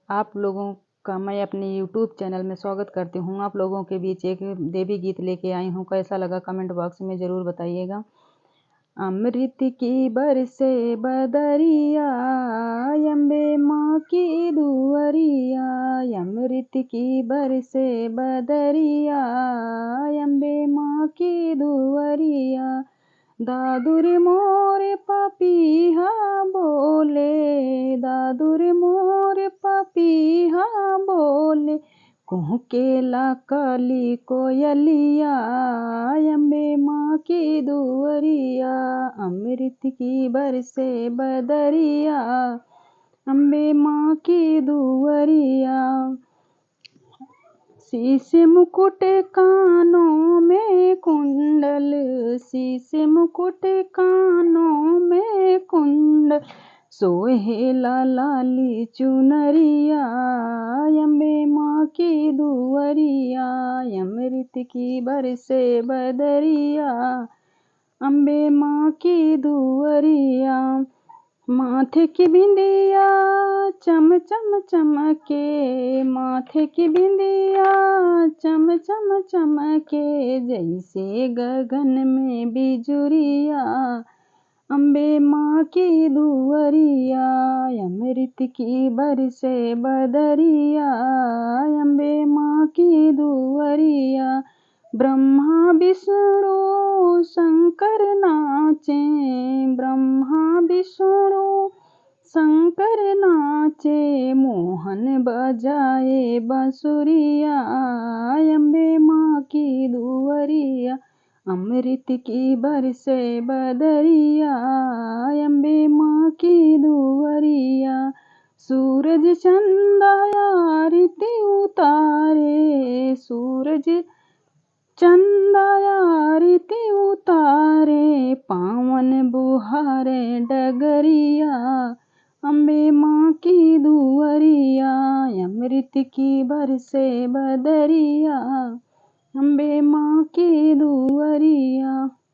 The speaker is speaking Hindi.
आप लोगों का मैं अपने यूट्यूब चैनल में स्वागत करती हूँ। आप लोगों के बीच एक देवी गीत लेके आई हूँ। कैसा लगा कमेंट बॉक्स में ज़रूर बताइएगा। अमृत की बरसे बदरिया, अम्बे माँ की दुअरिया। अमृत की बरसे बदरिया, अम्बे माँ की दुअरिया। दादुर मोर पपीहा बोले, दादुर मोर पपीहा बोले। कुहकेला काली कोयलिया, अम्बे माँ की दुअरिया। अमृत की बरसे बदरिया, अम्बे माँ की दुअरिया। शीशे मुकुट कानों में कुंडल, शीशे मुकुट कानों में कुंडल। सोहेला लाली चुनरिया, अम्बे माँ की दुअरिया। अमृत की बरसे बदरिया, अम्बे माँ की दुअरिया। माथे की बिंदिया चम चम चमके, माथे की बिंदिया चम चम चमके। जैसे गगन में बिजुरिया, अम्बे माँ की दुअरिया। अमृत की बरसे बदरिया, अम्बे माँ की दुअरिया। ब्रह्मा विष्णु शंकर नाचे, ब्रह्मा विष्णु शंकर नाचे। मोहन बजाए बांसुरिया, अम्बे माँ की दुअरिया। अमृत की बरसे बदरिया, अम्बे माँ की दुअरिया। सूरज चंदा आरती उतारे, सूरज चंदा आरती उतारे। पावन बुहारे डगरिया, अम्बे माँ की दुअरिया। अमृत की बरसे बदरिया, अम्बे माँ की दुअरिया।